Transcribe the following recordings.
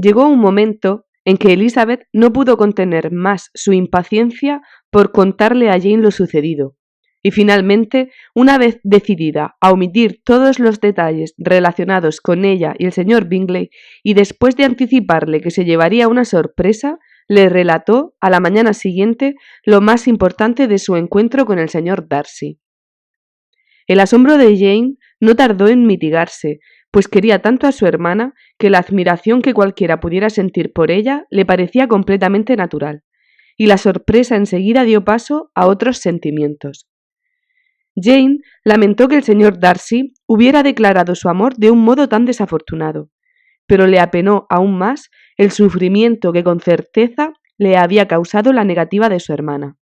Llegó un momento en que Elizabeth no pudo contener más su impaciencia por contarle a Jane lo sucedido, y finalmente, una vez decidida a omitir todos los detalles relacionados con ella y el señor Bingley, y después de anticiparle que se llevaría una sorpresa, le relató a la mañana siguiente lo más importante de su encuentro con el señor Darcy. El asombro de Jane no tardó en mitigarse, pues quería tanto a su hermana que la admiración que cualquiera pudiera sentir por ella le parecía completamente natural, y la sorpresa enseguida dio paso a otros sentimientos. Jane lamentó que el señor Darcy hubiera declarado su amor de un modo tan desafortunado, pero le apenó aún más el sufrimiento que con certeza le había causado la negativa de su hermana.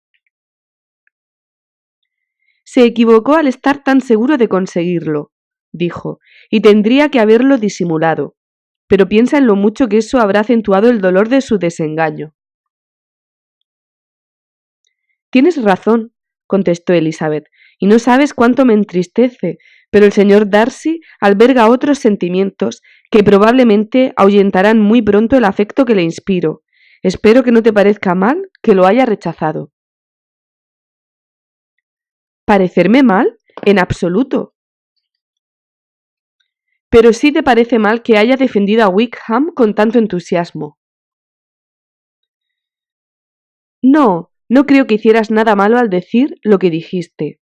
Se equivocó al estar tan seguro de conseguirlo, dijo, y tendría que haberlo disimulado, pero piensa en lo mucho que eso habrá acentuado el dolor de su desengaño. Tienes razón, contestó Elizabeth, y no sabes cuánto me entristece, pero el señor Darcy alberga otros sentimientos que probablemente ahuyentarán muy pronto el afecto que le inspiro. Espero que no te parezca mal que lo haya rechazado. ¿Parecerme mal? En absoluto. Pero sí te parece mal que haya defendido a Wickham con tanto entusiasmo. No creo que hicieras nada malo al decir lo que dijiste.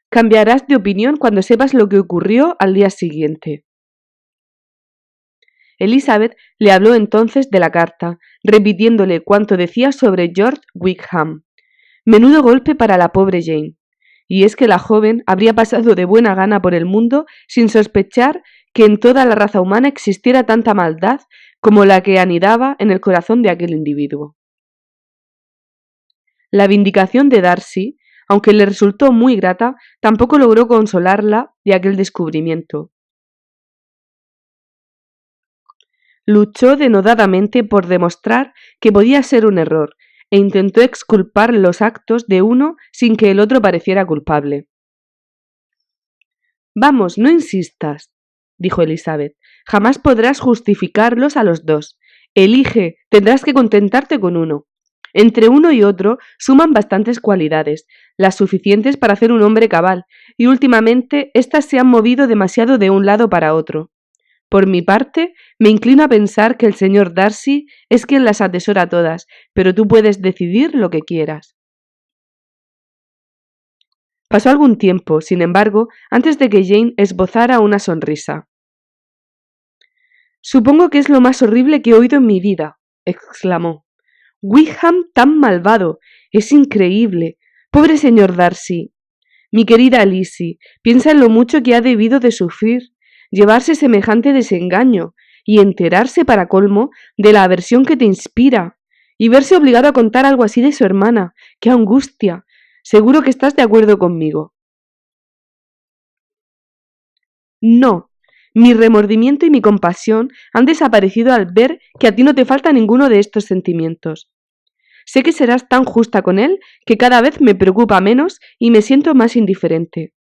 Cambiarás de opinión cuando sepas lo que ocurrió al día siguiente. Elizabeth le habló entonces de la carta, repitiéndole cuanto decía sobre George Wickham. Menudo golpe para la pobre Jane. Y es que la joven habría pasado de buena gana por el mundo sin sospechar que en toda la raza humana existiera tanta maldad como la que anidaba en el corazón de aquel individuo. La vindicación de Darcy, aunque le resultó muy grata, tampoco logró consolarla de aquel descubrimiento. Luchó denodadamente por demostrar que podía ser un error, e intentó exculpar los actos de uno sin que el otro pareciera culpable. Vamos, no insistas, dijo Elizabeth. Jamás podrás justificarlos a los dos. Elige, tendrás que contentarte con uno. Entre uno y otro suman bastantes cualidades, las suficientes para hacer un hombre cabal, y últimamente éstas se han movido demasiado de un lado para otro. Por mi parte, me inclino a pensar que el señor Darcy es quien las atesora todas, pero tú puedes decidir lo que quieras. Pasó algún tiempo, sin embargo, antes de que Jane esbozara una sonrisa. Supongo que es lo más horrible que he oído en mi vida, exclamó. Wickham tan malvado. Es increíble. Pobre señor Darcy. Mi querida Lizzie, piensa en lo mucho que ha debido de sufrir, llevarse semejante desengaño, y enterarse, para colmo, de la aversión que te inspira, y verse obligado a contar algo así de su hermana. ¡Qué angustia! Seguro que estás de acuerdo conmigo. No. Mi remordimiento y mi compasión han desaparecido al ver que a ti no te falta ninguno de estos sentimientos. Sé que serás tan justa con él que cada vez me preocupa menos y me siento más indiferente.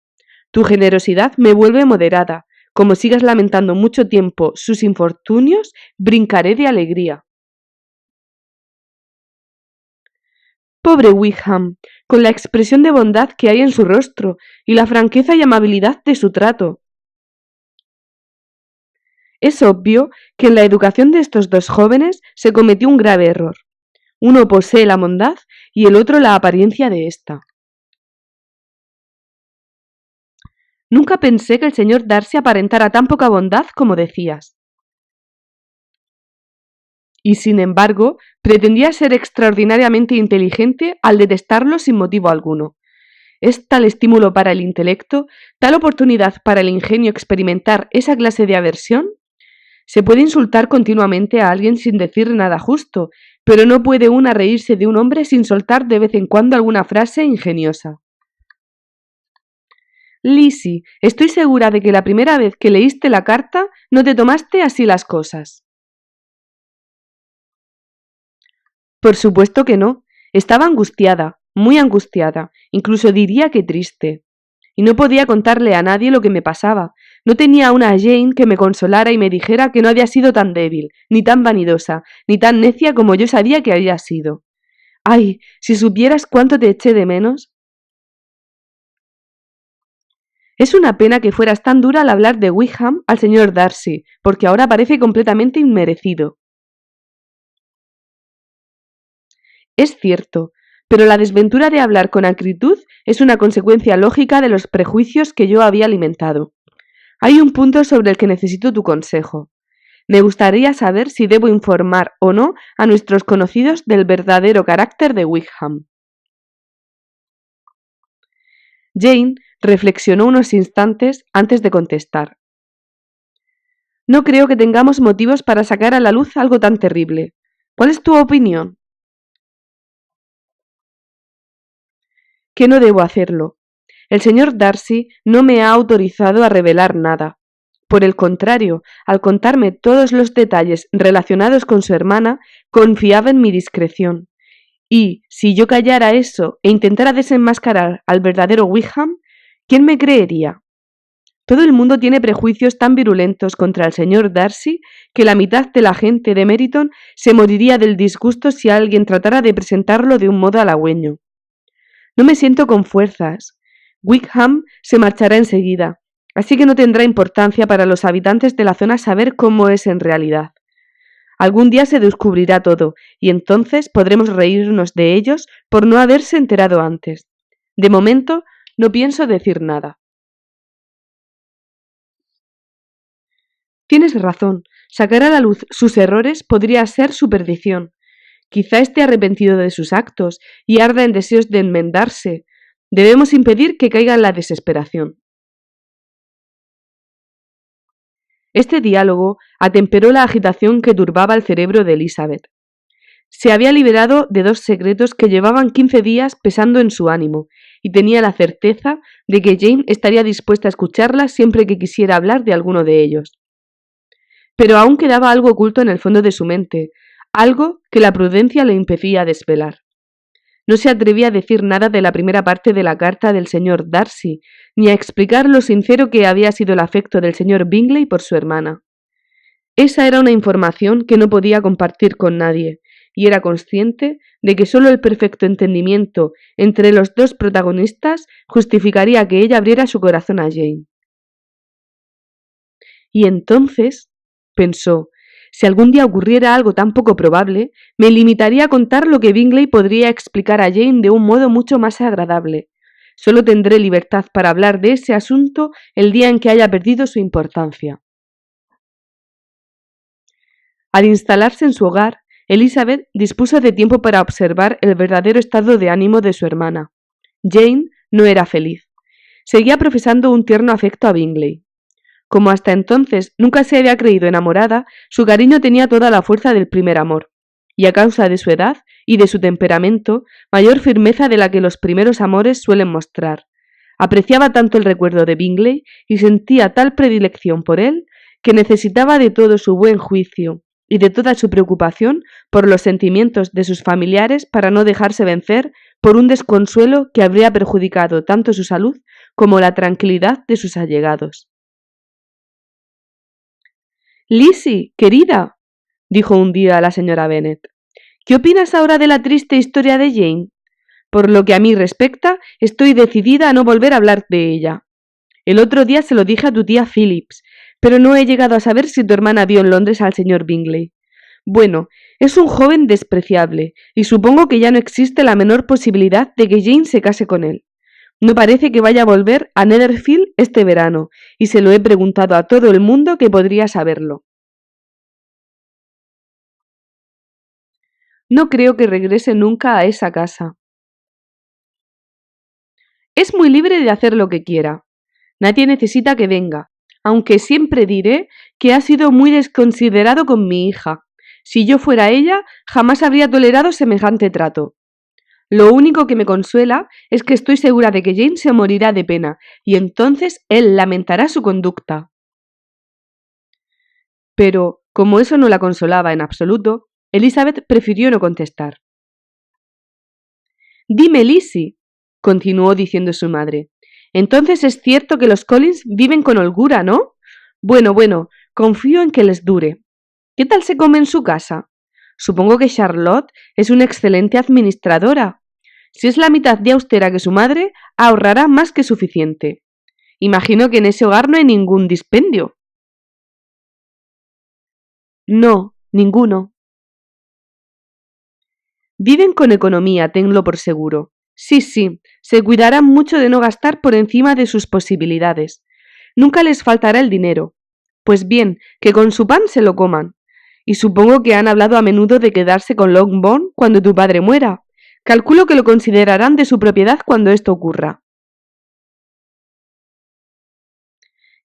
Tu generosidad me vuelve moderada. Como sigas lamentando mucho tiempo sus infortunios, brincaré de alegría. Pobre Wickham, con la expresión de bondad que hay en su rostro y la franqueza y amabilidad de su trato. Es obvio que en la educación de estos dos jóvenes se cometió un grave error. Uno posee la bondad y el otro la apariencia de ésta. Nunca pensé que el señor Darcy aparentara tan poca bondad como decías. Y sin embargo, pretendía ser extraordinariamente inteligente al detestarlo sin motivo alguno. Es tal estímulo para el intelecto, tal oportunidad para el ingenio experimentar esa clase de aversión. Se puede insultar continuamente a alguien sin decir nada justo, pero no puede una reírse de un hombre sin soltar de vez en cuando alguna frase ingeniosa. Lizzie, estoy segura de que la primera vez que leíste la carta no te tomaste así las cosas. Por supuesto que no. Estaba angustiada, muy angustiada, incluso diría que triste. Y no podía contarle a nadie lo que me pasaba, No tenía una Jane que me consolara y me dijera que no había sido tan débil, ni tan vanidosa, ni tan necia como yo sabía que había sido. ¡Ay! Si supieras cuánto te eché de menos. Es una pena que fueras tan dura al hablar de Wickham al señor Darcy, porque ahora parece completamente inmerecido. Es cierto, pero la desventura de hablar con acritud es una consecuencia lógica de los prejuicios que yo había alimentado. Hay un punto sobre el que necesito tu consejo. Me gustaría saber si debo informar o no a nuestros conocidos del verdadero carácter de Wickham. Jane reflexionó unos instantes antes de contestar. No creo que tengamos motivos para sacar a la luz algo tan terrible. ¿Cuál es tu opinión? Que no debo hacerlo. El señor Darcy no me ha autorizado a revelar nada. Por el contrario, al contarme todos los detalles relacionados con su hermana, confiaba en mi discreción. Y, si yo callara eso e intentara desenmascarar al verdadero Wickham, ¿quién me creería? Todo el mundo tiene prejuicios tan virulentos contra el señor Darcy que la mitad de la gente de Meryton se moriría del disgusto si alguien tratara de presentarlo de un modo halagüeño. No me siento con fuerzas. Wickham se marchará enseguida, así que no tendrá importancia para los habitantes de la zona saber cómo es en realidad. Algún día se descubrirá todo, y entonces podremos reírnos de ellos por no haberse enterado antes. De momento, no pienso decir nada. Tienes razón. Sacar a la luz sus errores podría ser su perdición. Quizá esté arrepentido de sus actos y arda en deseos de enmendarse. Debemos impedir que caiga en la desesperación. Este diálogo atemperó la agitación que turbaba el cerebro de Elizabeth. Se había liberado de dos secretos que llevaban 15 días pesando en su ánimo, y tenía la certeza de que Jane estaría dispuesta a escucharla siempre que quisiera hablar de alguno de ellos. Pero aún quedaba algo oculto en el fondo de su mente, algo que la prudencia le impedía desvelar. No se atrevía a decir nada de la primera parte de la carta del señor Darcy, ni a explicar lo sincero que había sido el afecto del señor Bingley por su hermana. Esa era una información que no podía compartir con nadie, y era consciente de que sólo el perfecto entendimiento entre los dos protagonistas justificaría que ella abriera su corazón a Jane. Y entonces, pensó, si algún día ocurriera algo tan poco probable, me limitaría a contar lo que Bingley podría explicar a Jane de un modo mucho más agradable. Solo tendré libertad para hablar de ese asunto el día en que haya perdido su importancia. Al instalarse en su hogar, Elizabeth dispuso de tiempo para observar el verdadero estado de ánimo de su hermana. Jane no era feliz. Seguía profesando un tierno afecto a Bingley. Como hasta entonces nunca se había creído enamorada, su cariño tenía toda la fuerza del primer amor, y a causa de su edad y de su temperamento, mayor firmeza de la que los primeros amores suelen mostrar. Apreciaba tanto el recuerdo de Bingley y sentía tal predilección por él que necesitaba de todo su buen juicio y de toda su preocupación por los sentimientos de sus familiares para no dejarse vencer por un desconsuelo que habría perjudicado tanto su salud como la tranquilidad de sus allegados. Lizzie, querida, dijo un día la señora Bennet, ¿qué opinas ahora de la triste historia de Jane? Por lo que a mí respecta, estoy decidida a no volver a hablar de ella. El otro día se lo dije a tu tía Phillips, pero no he llegado a saber si tu hermana vio en Londres al señor Bingley. Bueno, es un joven despreciable, y supongo que ya no existe la menor posibilidad de que Jane se case con él. No parece que vaya a volver a Netherfield este verano, y se lo he preguntado a todo el mundo que podría saberlo. No creo que regrese nunca a esa casa. Es muy libre de hacer lo que quiera. Nadie necesita que venga, aunque siempre diré que ha sido muy desconsiderado con mi hija. Si yo fuera ella, jamás habría tolerado semejante trato. Lo único que me consuela es que estoy segura de que Jane se morirá de pena, y entonces él lamentará su conducta. Pero, como eso no la consolaba en absoluto, Elizabeth prefirió no contestar. Dime, Lizzie, continuó diciendo su madre, entonces es cierto que los Collins viven con holgura, ¿no? Bueno, confío en que les dure. ¿Qué tal se come en su casa? Supongo que Charlotte es una excelente administradora. Si es la mitad de austera que su madre, ahorrará más que suficiente. Imagino que en ese hogar no hay ningún dispendio. No, ninguno. Viven con economía, tenlo por seguro. Sí, se cuidarán mucho de no gastar por encima de sus posibilidades. Nunca les faltará el dinero. Pues bien, que con su pan se lo coman. Y supongo que han hablado a menudo de quedarse con Longbourn cuando tu padre muera. Calculo que lo considerarán de su propiedad cuando esto ocurra.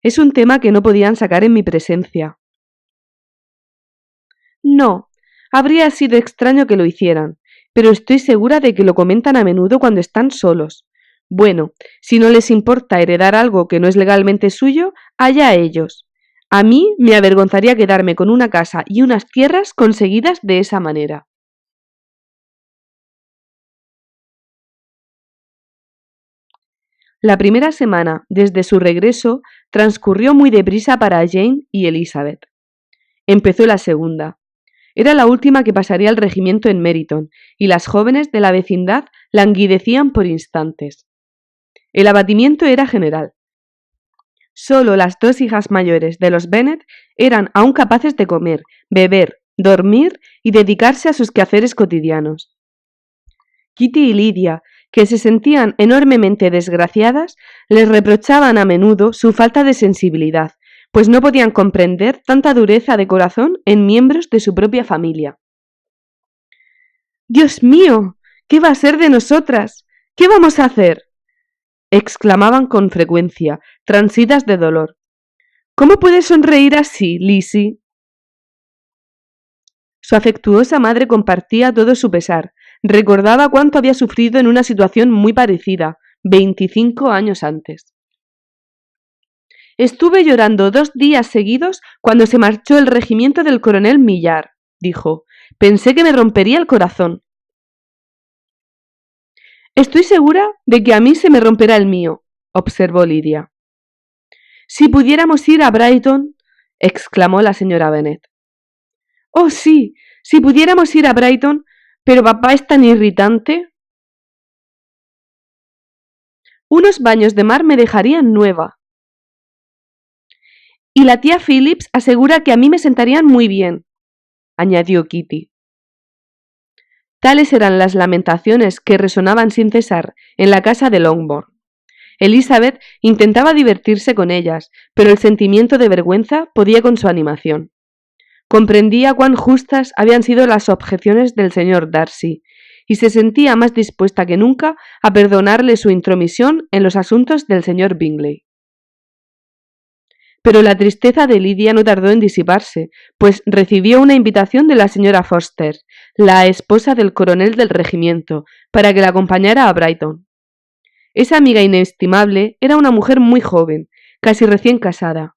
Es un tema que no podían sacar en mi presencia. No, habría sido extraño que lo hicieran, pero estoy segura de que lo comentan a menudo cuando están solos. Bueno, si no les importa heredar algo que no es legalmente suyo, allá ellos. A mí me avergonzaría quedarme con una casa y unas tierras conseguidas de esa manera. La primera semana desde su regreso transcurrió muy deprisa para Jane y Elizabeth. Empezó la segunda. Era la última que pasaría el regimiento en Meryton, y las jóvenes de la vecindad languidecían por instantes. El abatimiento era general. Solo las dos hijas mayores de los Bennet eran aún capaces de comer, beber, dormir y dedicarse a sus quehaceres cotidianos. Kitty y Lydia, que se sentían enormemente desgraciadas, les reprochaban a menudo su falta de sensibilidad, pues no podían comprender tanta dureza de corazón en miembros de su propia familia. ¡Dios mío! ¿Qué va a ser de nosotras? ¿Qué vamos a hacer? Exclamaban con frecuencia, transidas de dolor. ¿Cómo puedes sonreír así, Lizzie? Su afectuosa madre compartía todo su pesar. Recordaba cuánto había sufrido en una situación muy parecida, 25 años antes. Estuve llorando 2 días seguidos cuando se marchó el regimiento del coronel Millard, dijo. Pensé que me rompería el corazón. Estoy segura de que a mí se me romperá el mío, observó Lydia. Si pudiéramos ir a Brighton, exclamó la señora Bennet. Oh, sí, si pudiéramos ir a Brighton, pero papá es tan irritante. Unos baños de mar me dejarían nueva. Y la tía Phillips asegura que a mí me sentarían muy bien, añadió Kitty. Tales eran las lamentaciones que resonaban sin cesar en la casa de Longbourn. Elizabeth intentaba divertirse con ellas, pero el sentimiento de vergüenza podía con su animación. Comprendía cuán justas habían sido las objeciones del señor Darcy, y se sentía más dispuesta que nunca a perdonarle su intromisión en los asuntos del señor Bingley. Pero la tristeza de Lydia no tardó en disiparse, pues recibió una invitación de la señora Forster, la esposa del coronel del regimiento, para que la acompañara a Brighton. Esa amiga inestimable era una mujer muy joven, casi recién casada.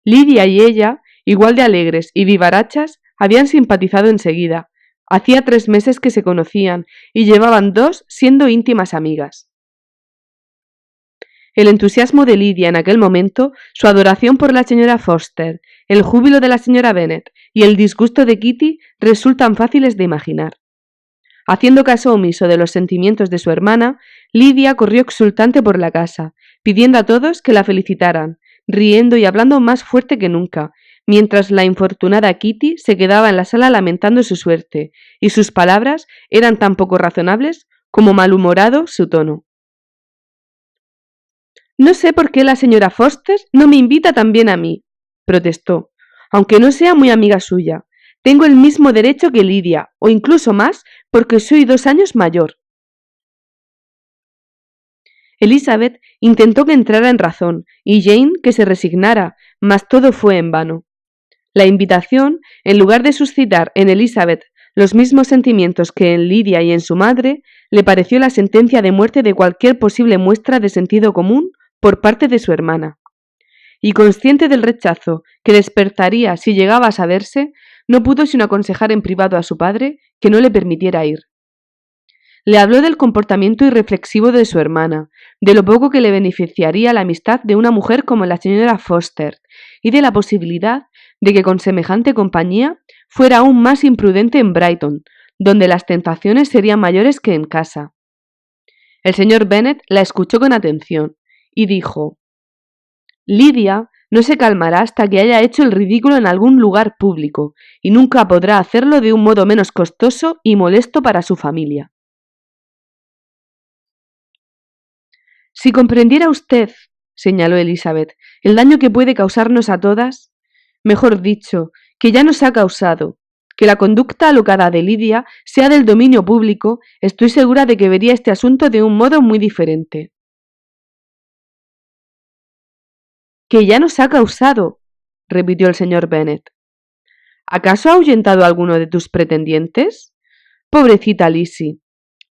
Lydia y ella, igual de alegres y vivarachas, habían simpatizado enseguida. Hacía 3 meses que se conocían y llevaban 2 siendo íntimas amigas. El entusiasmo de Lydia en aquel momento, su adoración por la señora Forster, el júbilo de la señora Bennet y el disgusto de Kitty resultan fáciles de imaginar. Haciendo caso omiso de los sentimientos de su hermana, Lydia corrió exultante por la casa, pidiendo a todos que la felicitaran, riendo y hablando más fuerte que nunca, mientras la infortunada Kitty se quedaba en la sala lamentando su suerte, y sus palabras eran tan poco razonables como malhumorado su tono. No sé por qué la señora Forster no me invita también a mí, protestó, aunque no sea muy amiga suya. Tengo el mismo derecho que Lydia, o incluso más, porque soy 2 años mayor. Elizabeth intentó que entrara en razón, y Jane que se resignara, mas todo fue en vano. La invitación, en lugar de suscitar en Elizabeth los mismos sentimientos que en Lydia y en su madre, le pareció la sentencia de muerte de cualquier posible muestra de sentido común por parte de su hermana. Y consciente del rechazo que despertaría si llegaba a saberse, no pudo sino aconsejar en privado a su padre que no le permitiera ir. Le habló del comportamiento irreflexivo de su hermana, de lo poco que le beneficiaría la amistad de una mujer como la señora Forster, y de la posibilidad de que con semejante compañía fuera aún más imprudente en Brighton, donde las tentaciones serían mayores que en casa. El señor Bennet la escuchó con atención y dijo: Lidia no se calmará hasta que haya hecho el ridículo en algún lugar público, y nunca podrá hacerlo de un modo menos costoso y molesto para su familia. Si comprendiera usted, señaló Elizabeth, el daño que puede causarnos a todas, mejor dicho, que ya nos ha causado, que la conducta alocada de Lidia sea del dominio público, estoy segura de que vería este asunto de un modo muy diferente. —Que ya nos ha causado —repitió el señor Bennet—. ¿Acaso ha ahuyentado a alguno de tus pretendientes? Pobrecita Lizzie.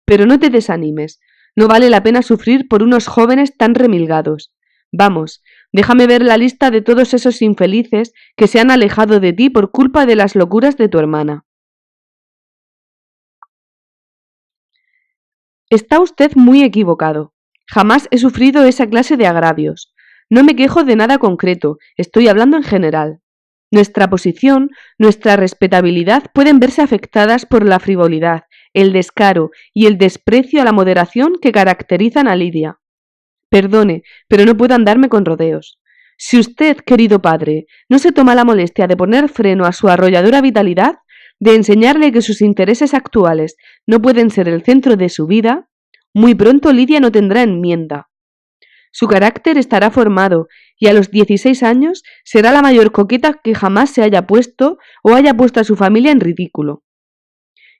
Pero no te desanimes. No vale la pena sufrir por unos jóvenes tan remilgados. Vamos, déjame ver la lista de todos esos infelices que se han alejado de ti por culpa de las locuras de tu hermana. Está usted muy equivocado. Jamás he sufrido esa clase de agravios. No me quejo de nada concreto, estoy hablando en general. Nuestra posición, nuestra respetabilidad pueden verse afectadas por la frivolidad, el descaro y el desprecio a la moderación que caracterizan a Lidia. Perdone, pero no puedo andarme con rodeos. Si usted, querido padre, no se toma la molestia de poner freno a su arrolladora vitalidad, de enseñarle que sus intereses actuales no pueden ser el centro de su vida, muy pronto Lidia no tendrá enmienda. Su carácter estará formado y a los 16 años será la mayor coqueta que jamás se haya puesto o haya puesto a su familia en ridículo.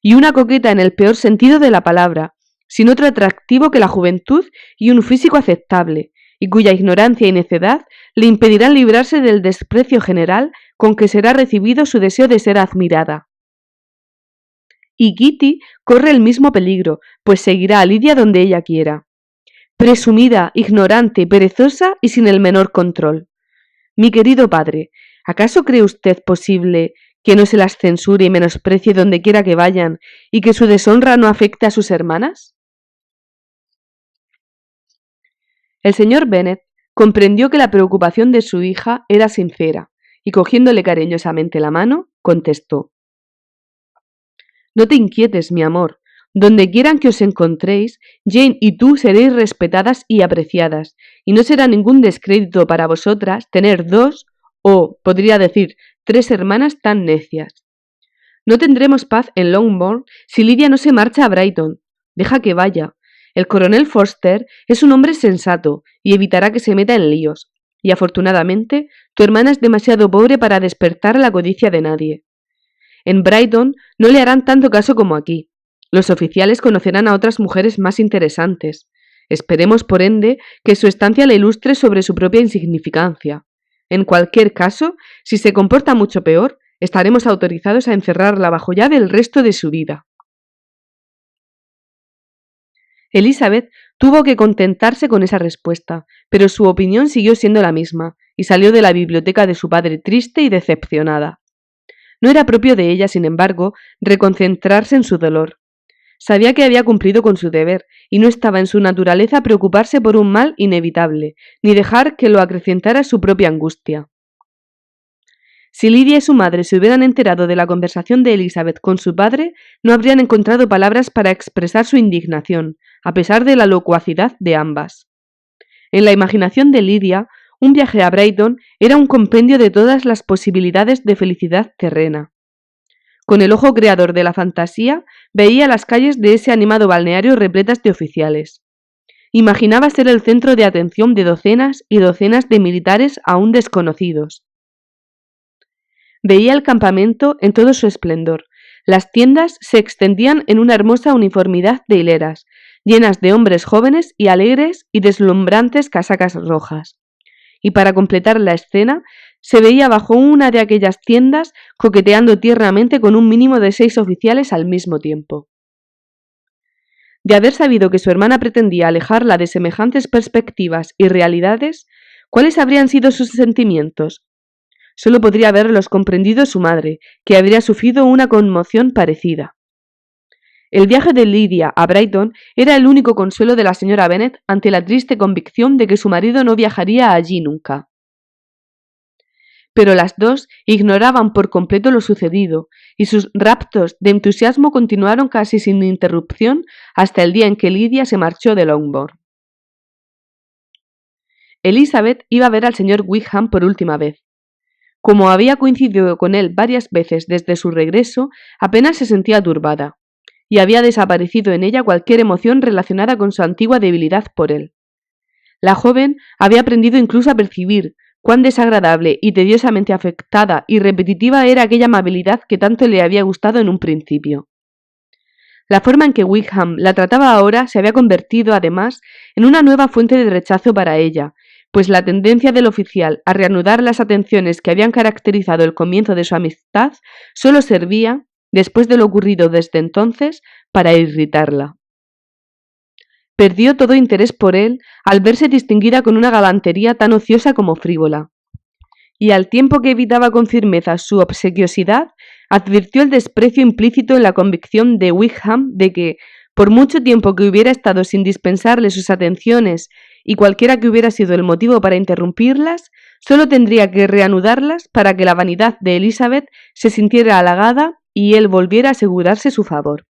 Y una coqueta en el peor sentido de la palabra, sin otro atractivo que la juventud y un físico aceptable, y cuya ignorancia y necedad le impedirán librarse del desprecio general con que será recibido su deseo de ser admirada. Y Kitty corre el mismo peligro, pues seguirá a Lidia donde ella quiera. Presumida, ignorante, perezosa y sin el menor control. Mi querido padre, ¿acaso cree usted posible que no se las censure y menosprecie donde quiera que vayan y que su deshonra no afecte a sus hermanas? El señor Bennet comprendió que la preocupación de su hija era sincera y cogiéndole cariñosamente la mano, contestó: No te inquietes, mi amor. Donde quieran que os encontréis, Jane y tú seréis respetadas y apreciadas, y no será ningún descrédito para vosotras tener dos, o, podría decir, 3 hermanas tan necias. No tendremos paz en Longbourn si Lidia no se marcha a Brighton. Deja que vaya. El coronel Forster es un hombre sensato y evitará que se meta en líos, y afortunadamente tu hermana es demasiado pobre para despertar la codicia de nadie. En Brighton no le harán tanto caso como aquí. Los oficiales conocerán a otras mujeres más interesantes. Esperemos, por ende, que su estancia le ilustre sobre su propia insignificancia. En cualquier caso, si se comporta mucho peor, estaremos autorizados a encerrarla bajo llave el resto de su vida. Elizabeth tuvo que contentarse con esa respuesta, pero su opinión siguió siendo la misma, y salió de la biblioteca de su padre triste y decepcionada. No era propio de ella, sin embargo, reconcentrarse en su dolor. Sabía que había cumplido con su deber, y no estaba en su naturaleza preocuparse por un mal inevitable, ni dejar que lo acrecentara su propia angustia. Si Lidia y su madre se hubieran enterado de la conversación de Elizabeth con su padre, no habrían encontrado palabras para expresar su indignación, a pesar de la locuacidad de ambas. En la imaginación de Lidia, un viaje a Brighton era un compendio de todas las posibilidades de felicidad terrena. Con el ojo creador de la fantasía, veía las calles de ese animado balneario repletas de oficiales. Imaginaba ser el centro de atención de docenas y docenas de militares aún desconocidos. Veía el campamento en todo su esplendor. Las tiendas se extendían en una hermosa uniformidad de hileras, llenas de hombres jóvenes y alegres y deslumbrantes casacas rojas. Y para completar la escena, se veía bajo una de aquellas tiendas coqueteando tiernamente con un mínimo de 6 oficiales al mismo tiempo. De haber sabido que su hermana pretendía alejarla de semejantes perspectivas y realidades, ¿cuáles habrían sido sus sentimientos? Solo podría haberlos comprendido su madre, que habría sufrido una conmoción parecida. El viaje de Lidia a Brighton era el único consuelo de la señora Bennet ante la triste convicción de que su marido no viajaría allí nunca. pero las dos ignoraban por completo lo sucedido, y sus raptos de entusiasmo continuaron casi sin interrupción hasta el día en que Lidia se marchó de Longbourn. Elizabeth iba a ver al señor Wickham por última vez. Como había coincidido con él varias veces desde su regreso, apenas se sentía turbada, y había desaparecido en ella cualquier emoción relacionada con su antigua debilidad por él. La joven había aprendido incluso a percibir cuán desagradable y tediosamente afectada y repetitiva era aquella amabilidad que tanto le había gustado en un principio. La forma en que Wickham la trataba ahora se había convertido, además, en una nueva fuente de rechazo para ella, pues la tendencia del oficial a reanudar las atenciones que habían caracterizado el comienzo de su amistad solo servía, después de lo ocurrido desde entonces, para irritarla. Perdió todo interés por él al verse distinguida con una galantería tan ociosa como frívola. Y al tiempo que evitaba con firmeza su obsequiosidad, advirtió el desprecio implícito en la convicción de Wickham de que, por mucho tiempo que hubiera estado sin dispensarle sus atenciones y cualquiera que hubiera sido el motivo para interrumpirlas, solo tendría que reanudarlas para que la vanidad de Elizabeth se sintiera halagada y él volviera a asegurarse su favor.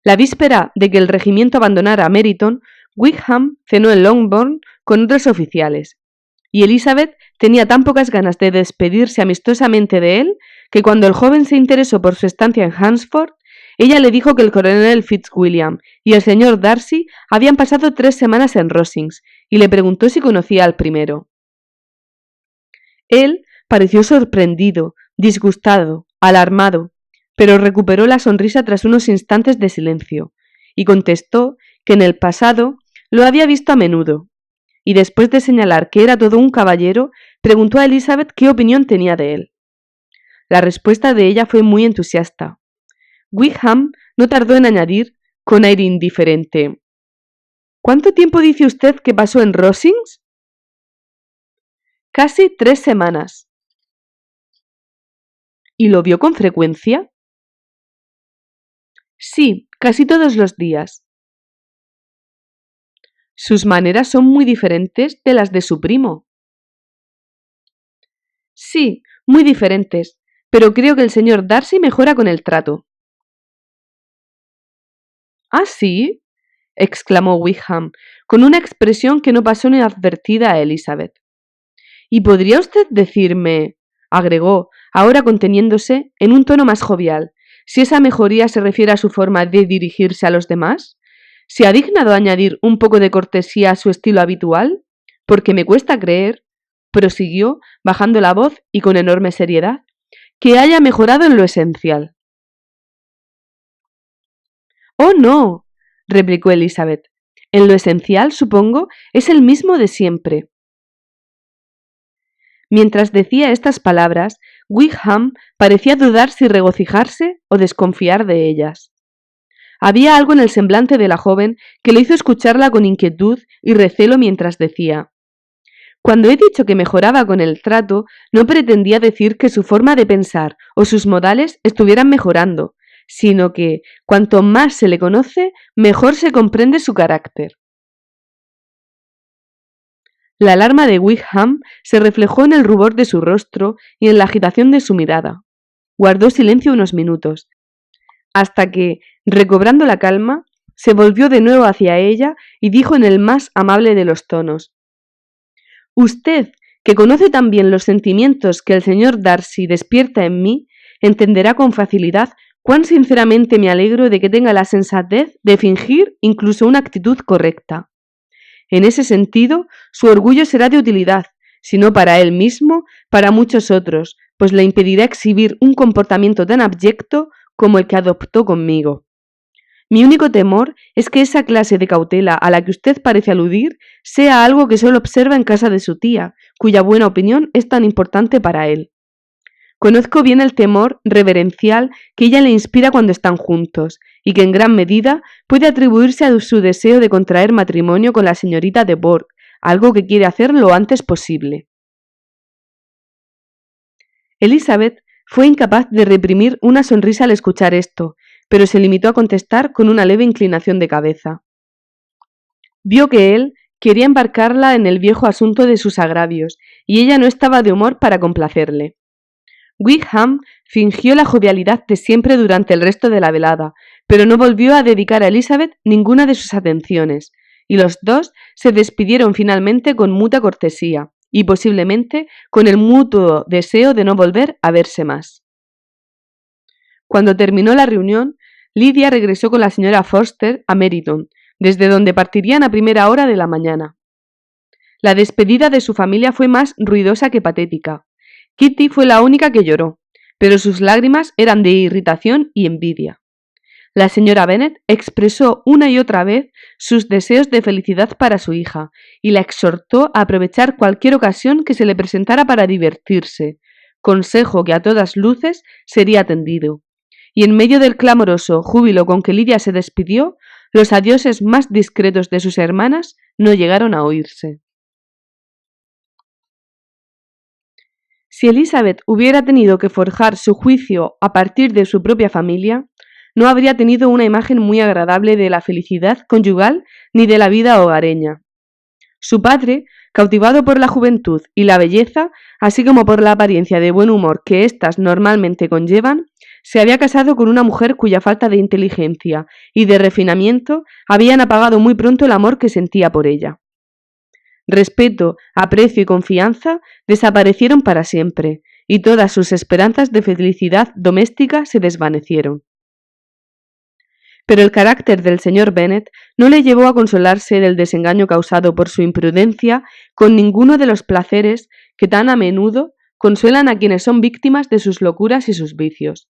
La víspera de que el regimiento abandonara Meryton, Wickham cenó en Longbourn con otros oficiales, y Elizabeth tenía tan pocas ganas de despedirse amistosamente de él que cuando el joven se interesó por su estancia en Hunsford, ella le dijo que el coronel Fitzwilliam y el señor Darcy habían pasado 3 semanas en Rosings y le preguntó si conocía al primero. Él pareció sorprendido, disgustado, alarmado, pero recuperó la sonrisa tras unos instantes de silencio, y contestó que en el pasado lo había visto a menudo, y después de señalar que era todo un caballero, preguntó a Elizabeth qué opinión tenía de él. La respuesta de ella fue muy entusiasta. Wickham no tardó en añadir, con aire indiferente: ¿Cuánto tiempo dice usted que pasó en Rosings? Casi 3 semanas. ¿Y lo vio con frecuencia? Sí, casi todos los días. Sus maneras son muy diferentes de las de su primo. Sí, muy diferentes, pero creo que el señor Darcy mejora con el trato. ¿Ah, sí?, exclamó Wickham, con una expresión que no pasó inadvertida a Elizabeth. ¿Y podría usted decirme, agregó, ahora conteniéndose, en un tono más jovial, si esa mejoría se refiere a su forma de dirigirse a los demás? ¿Se ha dignado añadir un poco de cortesía a su estilo habitual? Porque me cuesta creer, prosiguió, bajando la voz y con enorme seriedad, que haya mejorado en lo esencial. Oh, no, replicó Elizabeth. En lo esencial, supongo, es el mismo de siempre. Mientras decía estas palabras, Wickham parecía dudar si regocijarse o desconfiar de ellas. Había algo en el semblante de la joven que le hizo escucharla con inquietud y recelo mientras decía: Cuando he dicho que mejoraba con el trato, no pretendía decir que su forma de pensar o sus modales estuvieran mejorando, sino que, cuanto más se le conoce, mejor se comprende su carácter. La alarma de Wickham se reflejó en el rubor de su rostro y en la agitación de su mirada. Guardó silencio unos minutos, hasta que, recobrando la calma, se volvió de nuevo hacia ella y dijo en el más amable de los tonos: Usted, que conoce tan bien los sentimientos que el señor Darcy despierta en mí, entenderá con facilidad cuán sinceramente me alegro de que tenga la sensatez de fingir incluso una actitud correcta. En ese sentido, su orgullo será de utilidad, si no para él mismo, para muchos otros, pues le impedirá exhibir un comportamiento tan abyecto como el que adoptó conmigo. Mi único temor es que esa clase de cautela a la que usted parece aludir sea algo que solo observa en casa de su tía, cuya buena opinión es tan importante para él. Conozco bien el temor reverencial que ella le inspira cuando están juntos, y que en gran medida puede atribuirse a su deseo de contraer matrimonio con la señorita de Bourgh, algo que quiere hacer lo antes posible. Elizabeth fue incapaz de reprimir una sonrisa al escuchar esto, pero se limitó a contestar con una leve inclinación de cabeza. Vio que él, quería embarcarla en el viejo asunto de sus agravios, y ella no estaba de humor para complacerle. Wickham fingió la jovialidad de siempre durante el resto de la velada, pero no volvió a dedicar a Elizabeth ninguna de sus atenciones, y los dos se despidieron finalmente con mutua cortesía, y posiblemente con el mutuo deseo de no volver a verse más. Cuando terminó la reunión, Lydia regresó con la señora Forster a Meryton, desde donde partirían a primera hora de la mañana. La despedida de su familia fue más ruidosa que patética. Kitty fue la única que lloró, pero sus lágrimas eran de irritación y envidia. La señora Bennet expresó una y otra vez sus deseos de felicidad para su hija y la exhortó a aprovechar cualquier ocasión que se le presentara para divertirse, consejo que a todas luces sería atendido. Y en medio del clamoroso júbilo con que Lydia se despidió, los adioses más discretos de sus hermanas no llegaron a oírse. Si Elizabeth hubiera tenido que forjar su juicio a partir de su propia familia, no habría tenido una imagen muy agradable de la felicidad conyugal ni de la vida hogareña. Su padre, cautivado por la juventud y la belleza, así como por la apariencia de buen humor que éstas normalmente conllevan, se había casado con una mujer cuya falta de inteligencia y de refinamiento habían apagado muy pronto el amor que sentía por ella. Respeto, aprecio y confianza desaparecieron para siempre, y todas sus esperanzas de felicidad doméstica se desvanecieron. Pero el carácter del señor Bennet no le llevó a consolarse del desengaño causado por su imprudencia con ninguno de los placeres que tan a menudo consuelan a quienes son víctimas de sus locuras y sus vicios.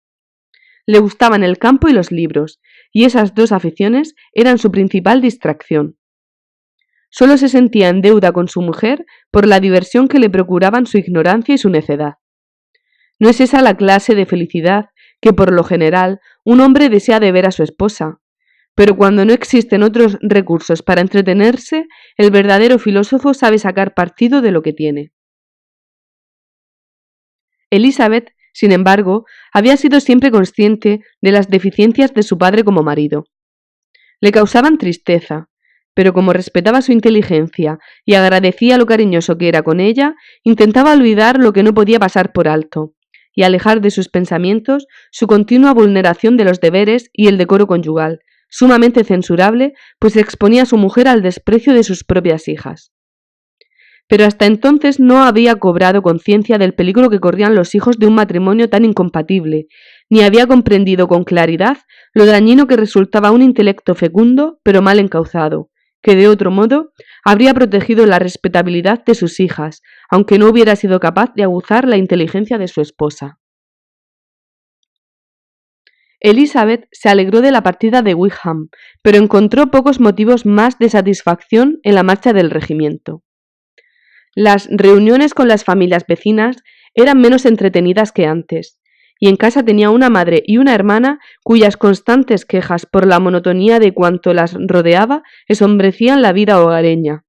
Le gustaban el campo y los libros, y esas dos aficiones eran su principal distracción. Solo se sentía en deuda con su mujer por la diversión que le procuraban su ignorancia y su necedad. No es esa la clase de felicidad que, por lo general, un hombre desea de ver a su esposa, pero cuando no existen otros recursos para entretenerse, el verdadero filósofo sabe sacar partido de lo que tiene. Elizabeth, sin embargo, había sido siempre consciente de las deficiencias de su padre como marido. Le causaban tristeza, pero como respetaba su inteligencia y agradecía lo cariñoso que era con ella, intentaba olvidar lo que no podía pasar por alto, y alejar de sus pensamientos su continua vulneración de los deberes y el decoro conyugal, sumamente censurable, pues exponía a su mujer al desprecio de sus propias hijas. Pero hasta entonces no había cobrado conciencia del peligro que corrían los hijos de un matrimonio tan incompatible, ni había comprendido con claridad lo dañino que resultaba un intelecto fecundo pero mal encauzado, que de otro modo habría protegido la respetabilidad de sus hijas, aunque no hubiera sido capaz de aguzar la inteligencia de su esposa. Elizabeth se alegró de la partida de Wickham, pero encontró pocos motivos más de satisfacción en la marcha del regimiento. Las reuniones con las familias vecinas eran menos entretenidas que antes, y en casa tenía una madre y una hermana cuyas constantes quejas por la monotonía de cuanto las rodeaba ensombrecían la vida hogareña.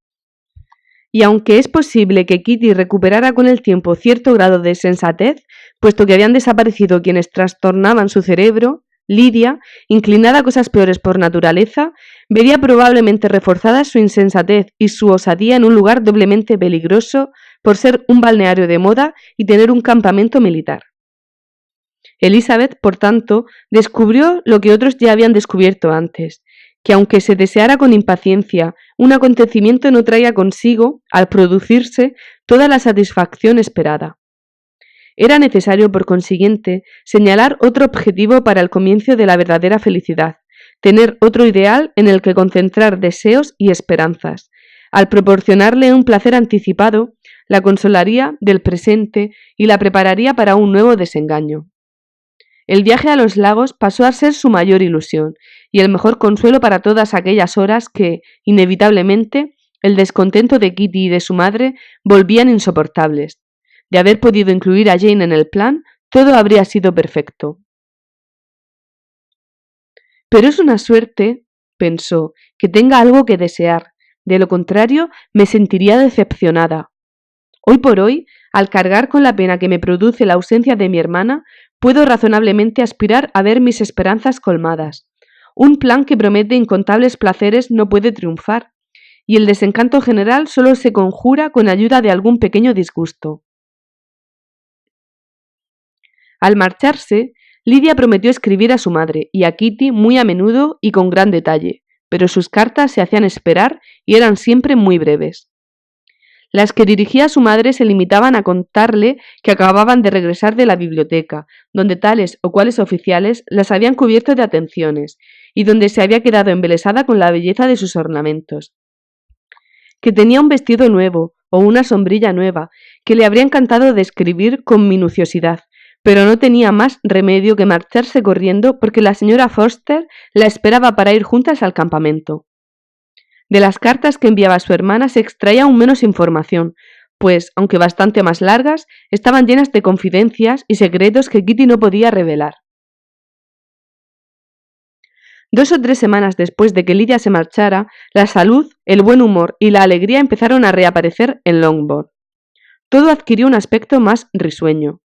Y aunque es posible que Kitty recuperara con el tiempo cierto grado de sensatez, puesto que habían desaparecido quienes trastornaban su cerebro, Lydia, inclinada a cosas peores por naturaleza, vería probablemente reforzadas su insensatez y su osadía en un lugar doblemente peligroso por ser un balneario de moda y tener un campamento militar. Elizabeth, por tanto, descubrió lo que otros ya habían descubierto antes, que aunque se deseara con impaciencia, un acontecimiento no traía consigo, al producirse, toda la satisfacción esperada. Era necesario, por consiguiente, señalar otro objetivo para el comienzo de la verdadera felicidad, tener otro ideal en el que concentrar deseos y esperanzas. Al proporcionarle un placer anticipado, la consolaría del presente y la prepararía para un nuevo desengaño. El viaje a los lagos pasó a ser su mayor ilusión y el mejor consuelo para todas aquellas horas que, inevitablemente, el descontento de Kitty y de su madre volvían insoportables. De haber podido incluir a Jane en el plan, todo habría sido perfecto. Pero es una suerte, pensó, que tenga algo que desear. De lo contrario, me sentiría decepcionada. Hoy por hoy, al cargar con la pena que me produce la ausencia de mi hermana, puedo razonablemente aspirar a ver mis esperanzas colmadas. Un plan que promete incontables placeres no puede triunfar, y el desencanto general solo se conjura con ayuda de algún pequeño disgusto. Al marcharse, Lidia prometió escribir a su madre y a Kitty muy a menudo y con gran detalle, pero sus cartas se hacían esperar y eran siempre muy breves. Las que dirigía a su madre se limitaban a contarle que acababan de regresar de la biblioteca, donde tales o cuales oficiales las habían cubierto de atenciones, y donde se había quedado embelesada con la belleza de sus ornamentos. Que tenía un vestido nuevo o una sombrilla nueva, que le habría encantado describir con minuciosidad, pero no tenía más remedio que marcharse corriendo porque la señora Forster la esperaba para ir juntas al campamento. De las cartas que enviaba su hermana se extraía aún menos información, pues, aunque bastante más largas, estaban llenas de confidencias y secretos que Kitty no podía revelar. 2 o 3 semanas después de que Lidia se marchara, la salud, el buen humor y la alegría empezaron a reaparecer en Longbourn. Todo adquirió un aspecto más risueño.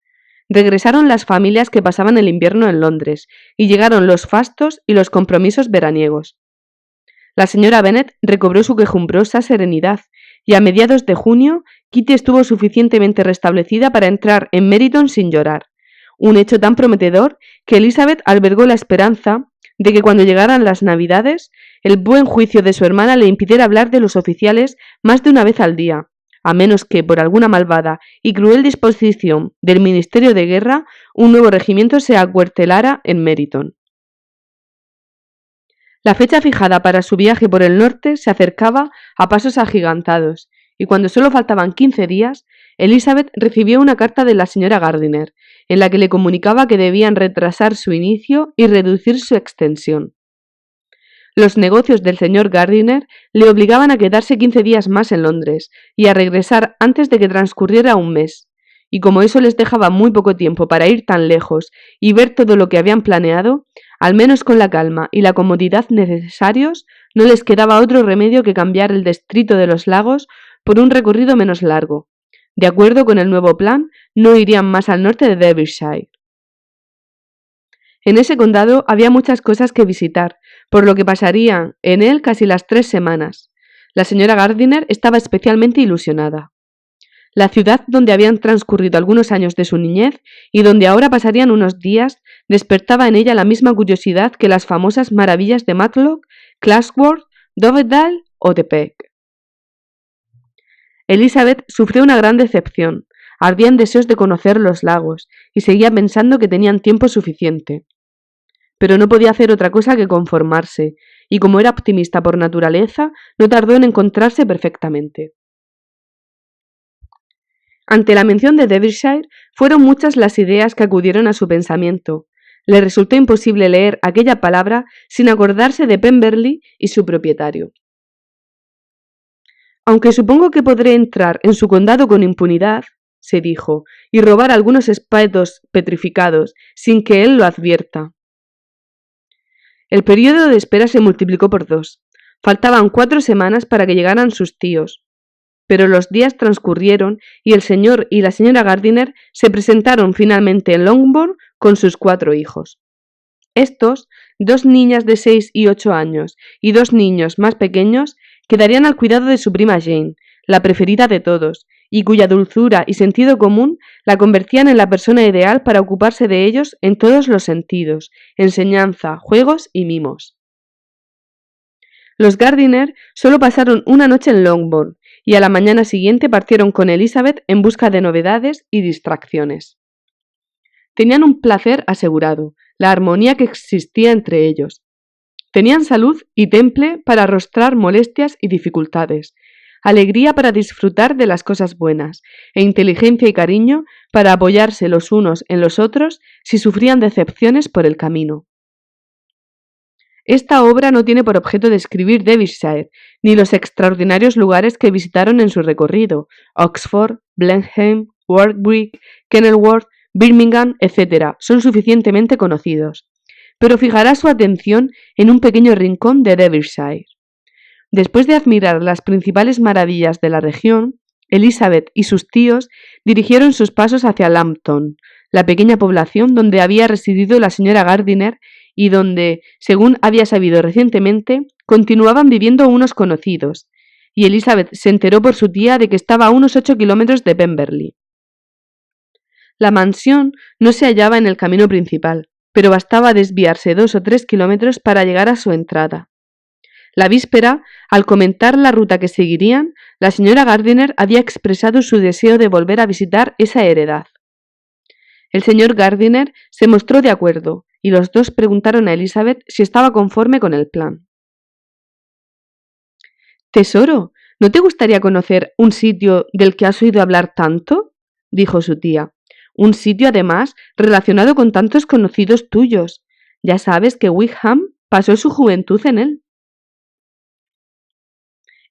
Regresaron las familias que pasaban el invierno en Londres, y llegaron los fastos y los compromisos veraniegos. La señora Bennet recobró su quejumbrosa serenidad, y a mediados de junio Kitty estuvo suficientemente restablecida para entrar en Meryton sin llorar, un hecho tan prometedor que Elizabeth albergó la esperanza de que cuando llegaran las Navidades, el buen juicio de su hermana le impidiera hablar de los oficiales más de una vez al día, a menos que, por alguna malvada y cruel disposición del Ministerio de Guerra, un nuevo regimiento se acuartelara en Meryton. La fecha fijada para su viaje por el norte se acercaba a pasos agigantados, y cuando solo faltaban 15 días, Elizabeth recibió una carta de la señora Gardiner, en la que le comunicaba que debían retrasar su inicio y reducir su extensión. Los negocios del señor Gardiner le obligaban a quedarse 15 días más en Londres y a regresar antes de que transcurriera un mes, y como eso les dejaba muy poco tiempo para ir tan lejos y ver todo lo que habían planeado, al menos con la calma y la comodidad necesarios, no les quedaba otro remedio que cambiar el distrito de los lagos por un recorrido menos largo. De acuerdo con el nuevo plan, no irían más al norte de Derbyshire. En ese condado había muchas cosas que visitar, por lo que pasarían en él casi las 3 semanas. La señora Gardiner estaba especialmente ilusionada. La ciudad donde habían transcurrido algunos años de su niñez y donde ahora pasarían unos días despertaba en ella la misma curiosidad que las famosas maravillas de Matlock, Claxworth, Dovedale o de Peck. Elizabeth sufrió una gran decepción. Ardía en deseos de conocer los lagos y seguía pensando que tenían tiempo suficiente. Pero no podía hacer otra cosa que conformarse, y como era optimista por naturaleza, no tardó en encontrarse perfectamente. Ante la mención de Derbyshire, fueron muchas las ideas que acudieron a su pensamiento. Le resultó imposible leer aquella palabra sin acordarse de Pemberley y su propietario. Aunque supongo que podré entrar en su condado con impunidad, se dijo, y robar algunos espetos petrificados sin que él lo advierta. El periodo de espera se multiplicó por 2. Faltaban 4 semanas para que llegaran sus tíos. Pero los días transcurrieron y el señor y la señora Gardiner se presentaron finalmente en Longbourn con sus 4 hijos. Estos, 2 niñas de 6 y 8 años y 2 niños más pequeños, quedarían al cuidado de su prima Jane, la preferida de todos, y cuya dulzura y sentido común la convertían en la persona ideal para ocuparse de ellos en todos los sentidos, enseñanza, juegos y mimos. Los Gardiner solo pasaron una noche en Longbourn, y a la mañana siguiente partieron con Elizabeth en busca de novedades y distracciones. Tenían un placer asegurado, la armonía que existía entre ellos. Tenían salud y temple para arrostrar molestias y dificultades, alegría para disfrutar de las cosas buenas, e inteligencia y cariño para apoyarse los unos en los otros si sufrían decepciones por el camino. Esta obra no tiene por objeto describir Derbyshire, ni los extraordinarios lugares que visitaron en su recorrido, Oxford, Blenheim, Warwick, Kenilworth, Birmingham, etc. son suficientemente conocidos, pero fijará su atención en un pequeño rincón de Derbyshire. Después de admirar las principales maravillas de la región, Elizabeth y sus tíos dirigieron sus pasos hacia Lambton, la pequeña población donde había residido la señora Gardiner y donde, según había sabido recientemente, continuaban viviendo unos conocidos, y Elizabeth se enteró por su tía de que estaba a unos 8 kilómetros de Pemberley. La mansión no se hallaba en el camino principal, pero bastaba desviarse 2 o 3 kilómetros para llegar a su entrada. La víspera, al comentar la ruta que seguirían, la señora Gardiner había expresado su deseo de volver a visitar esa heredad. El señor Gardiner se mostró de acuerdo, y los dos preguntaron a Elizabeth si estaba conforme con el plan. «Tesoro, ¿no te gustaría conocer un sitio del que has oído hablar tanto?», dijo su tía. «Un sitio, además, relacionado con tantos conocidos tuyos. Ya sabes que Wickham pasó su juventud en él».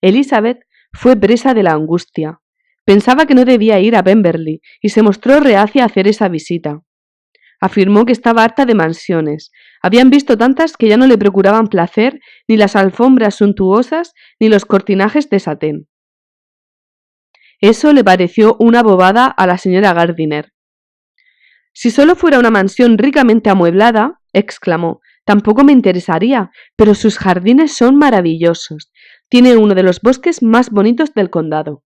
Elizabeth fue presa de la angustia. Pensaba que no debía ir a Pemberley y se mostró reacia a hacer esa visita. Afirmó que estaba harta de mansiones. Habían visto tantas que ya no le procuraban placer ni las alfombras suntuosas ni los cortinajes de satén. Eso le pareció una bobada a la señora Gardiner. «Si solo fuera una mansión ricamente amueblada», exclamó, «tampoco me interesaría, pero sus jardines son maravillosos. Tiene uno de los bosques más bonitos del condado».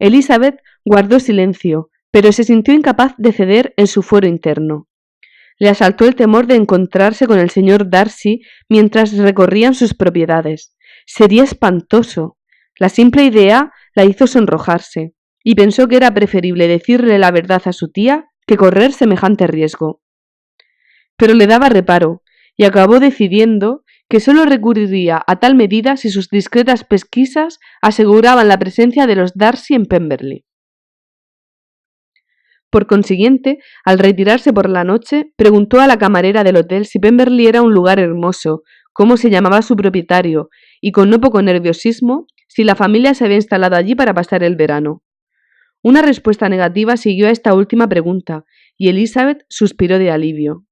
Elizabeth guardó silencio, pero se sintió incapaz de ceder en su fuero interno. Le asaltó el temor de encontrarse con el señor Darcy mientras recorrían sus propiedades. Sería espantoso. La simple idea la hizo sonrojarse, y pensó que era preferible decirle la verdad a su tía que correr semejante riesgo. Pero le daba reparo, y acabó decidiendo que sólo recurriría a tal medida si sus discretas pesquisas aseguraban la presencia de los Darcy en Pemberley. Por consiguiente, al retirarse por la noche, preguntó a la camarera del hotel si Pemberley era un lugar hermoso, cómo se llamaba su propietario, y con no poco nerviosismo, si la familia se había instalado allí para pasar el verano. Una respuesta negativa siguió a esta última pregunta, y Elizabeth suspiró de alivio.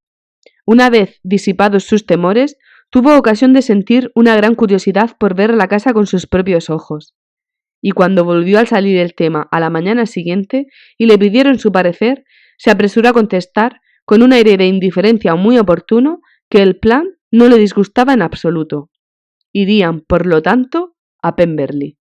Una vez disipados sus temores, tuvo ocasión de sentir una gran curiosidad por ver la casa con sus propios ojos. Y cuando volvió al salir el tema a la mañana siguiente y le pidieron su parecer, se apresuró a contestar, con un aire de indiferencia muy oportuno, que el plan no le disgustaba en absoluto. Irían, por lo tanto, a Pemberley.